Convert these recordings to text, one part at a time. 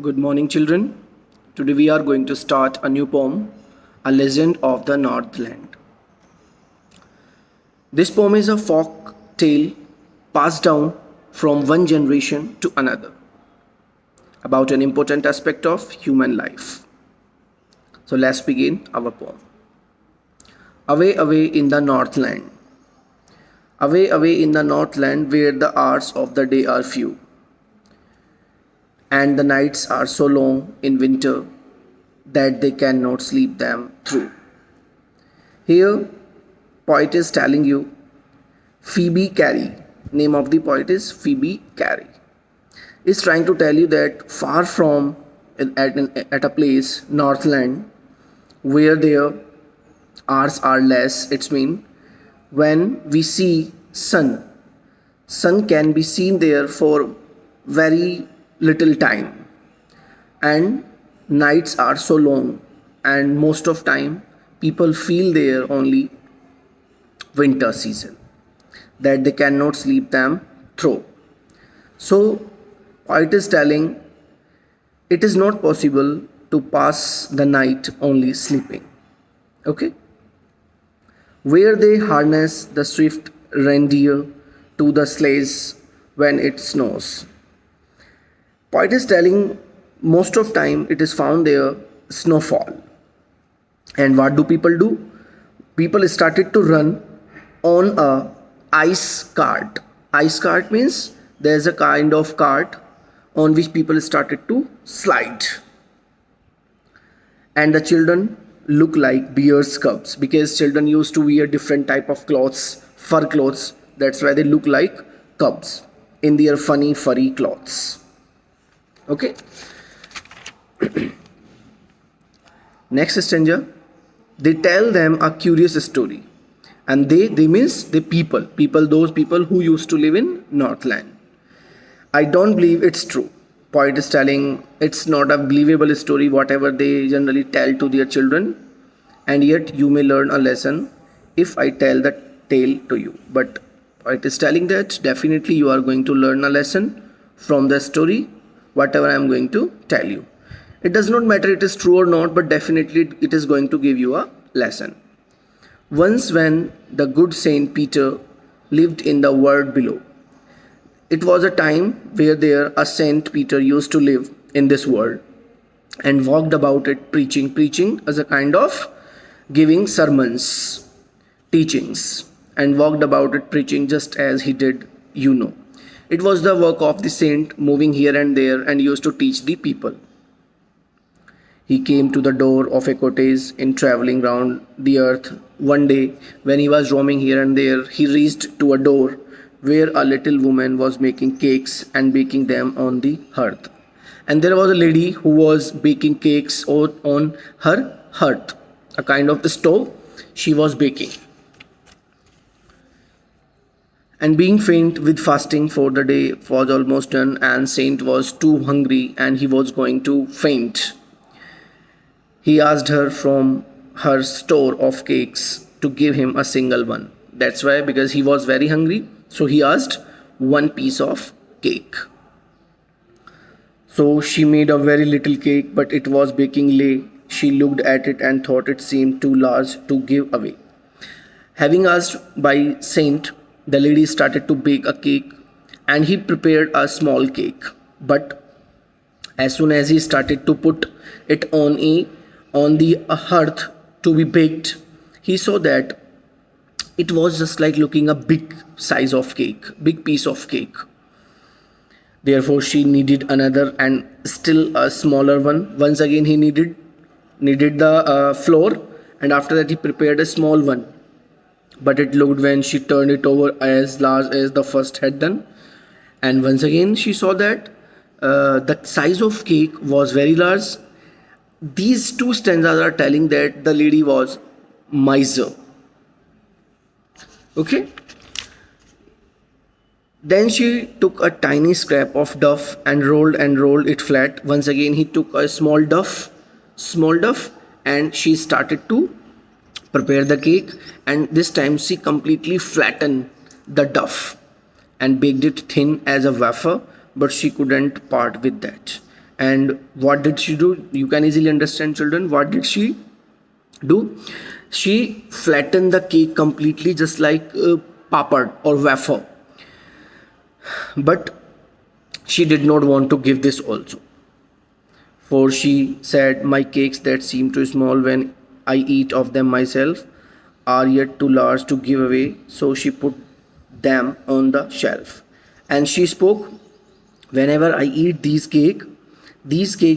Good morning, children. Today we are going to start a new poem, A Legend of the Northland. This poem is a folk tale passed down from one generation to another about an important aspect of human life. So let's begin our poem. Away, away in the Northland. Away, away in the Northland where the hours of the day are few and the nights are so long in winter that they cannot sleep them through. Here, poet is telling you Phoebe Cary, name of the poet is Phoebe Cary, is trying to tell you that far from at a place, Northland, where their hours are less, it's mean when we see sun can be seen there for very little time and nights are so long and most of time people feel there only winter season that they cannot sleep them through. So poet is telling it is not possible to pass the night only sleeping. Okay, where they harness the swift reindeer to the sleighs when it snows. Poet is telling most of time it is found there snowfall. And what do? People started to run on a ice cart. Ice cart means there's a kind of cart on which people started to slide. And the children look like bear's cubs because children used to wear different type of clothes, fur clothes. That's why they look like cubs in their funny furry clothes. Okay. Next stanza, they tell them a curious story, and they means the people those people who used to live in Northland. I don't believe it's true. Poet is telling it's not a believable story whatever they generally tell to their children, and yet you may learn a lesson if I tell the tale to you. But poet is telling that definitely you are going to learn a lesson from the story whatever I am going to tell you. It does not matter it is true or not, but definitely it is going to give you a lesson. Once when the good Saint Peter lived in the world below. It was a time where there a Saint Peter used to live in this world and walked about it preaching as a kind of giving sermons, teachings, and walked about it preaching just as he did, you know. It was the work of the saint moving here and there and used to teach the people. He came to the door of a cottage in traveling round the earth. One day, when he was roaming here and there, he reached to a door where a little woman was making cakes and baking them on the hearth. And there was a lady who was baking cakes on her hearth, a kind of stove she was baking. And being faint with fasting for the day was almost done, and Saint was too hungry and he was going to faint. He asked her from her store of cakes to give him a single one. That's why, because he was very hungry, so he asked one piece of cake. So she made a very little cake, but it was baking lay. She looked at it and thought it seemed too large to give away. Having asked by Saint, the lady started to bake a cake and he prepared a small cake. But as soon as he started to put it on the hearth to be baked, he saw that it was just like looking a big size of cake, big piece of cake. Therefore, she needed another and still a smaller one. Once again, he needed the flour, and after that, he prepared a small one. But it looked when she turned it over as large as the first had done. And once again, she saw that the size of cake was very large. These two stanzas are telling that the lady was miser. Okay. Then she took a tiny scrap of duff and rolled it flat. Once again, he took a small duff, and she started to prepare the cake, and this time she completely flattened the duff and baked it thin as a wafer, but she couldn't part with that. And what did she do? You can easily understand, children. What did she do? She flattened the cake completely, just like papad or wafer. But she did not want to give this also, for she said, my cakes that seem too small when I eat of them myself are yet too large to give away. So she put them on the shelf. And she spoke, whenever I eat these cakes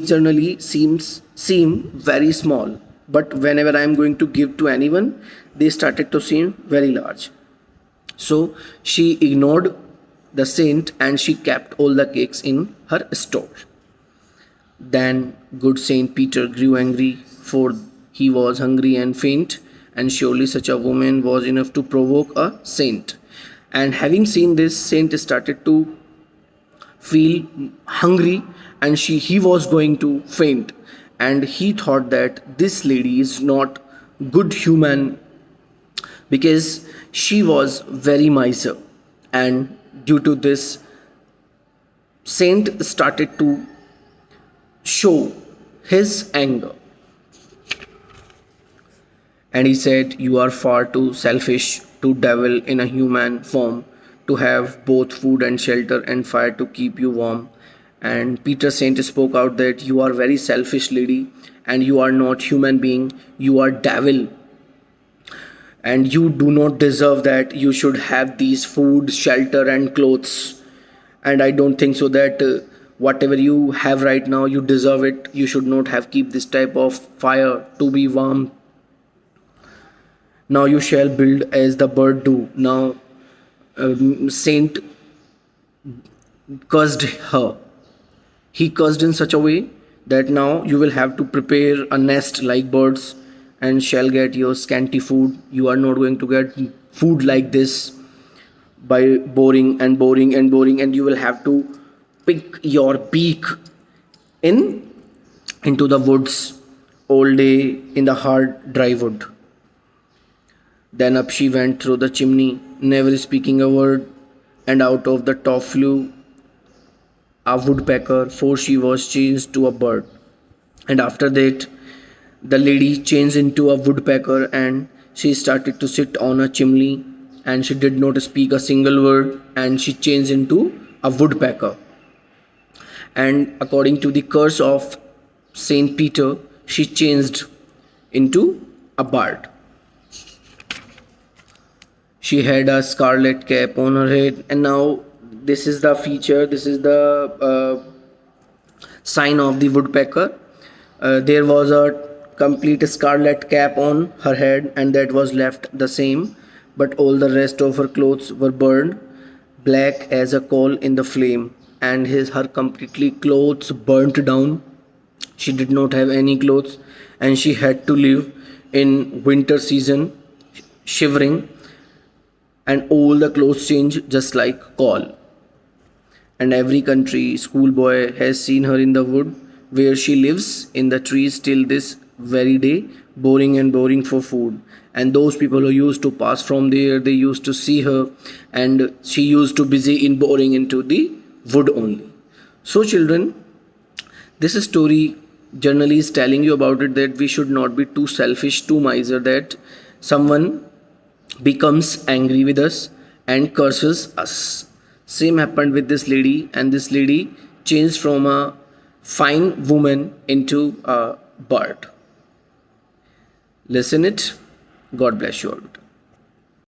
generally seem very small. But whenever I am going to give to anyone, they started to seem very large. So she ignored the saint and she kept all the cakes in her store. Then good Saint Peter grew angry, for he was hungry and faint, and surely such a woman was enough to provoke a saint. And having seen this, Saint started to feel hungry, and he was going to faint. And he thought that this lady is not good human, because she was very miser. And due to this, Saint started to show his anger, and he said, you are far too selfish to devil in a human form, to have both food and shelter and fire to keep you warm. And Peter Saint spoke out that you are very selfish lady, and you are not human being, you are devil, and you do not deserve that you should have these food, shelter and clothes. And I don't think so that whatever you have right now you deserve it. You should not have keep this type of fire to be warm. Now you shall build as the bird do. Now Saint cursed her. He cursed in such a way that now you will have to prepare a nest like birds and shall get your scanty food. You are not going to get food like this by boring and boring and boring, and you will have to pick your beak in into the woods all day in the hard dry wood. Then up she went through the chimney, never speaking a word, and out of the top flew a woodpecker, for she was changed to a bird. And after that, the lady changed into a woodpecker, and she started to sit on a chimney, and she did not speak a single word, and she changed into a woodpecker. And according to the curse of Saint Peter, she changed into a bird. She had a scarlet cap on her head, and now this is the feature, this is the sign of the woodpecker. There was a complete scarlet cap on her head, and that was left the same, but all the rest of her clothes were burned black as a coal in the flame, and her completely clothes burnt down. She did not have any clothes, and she had to live in winter season shivering, and all the clothes changed just like coal. And every country schoolboy has seen her in the wood where she lives in the trees till this very day, boring and boring for food. And those people who used to pass from there, they used to see her, and she used to busy in boring into the wood only. So children, this story generally is telling you about it, that we should not be too selfish, too miser, that someone becomes angry with us and curses us. Same happened with this lady, and this lady changed from a fine woman into a bird. Listen it. God bless you all.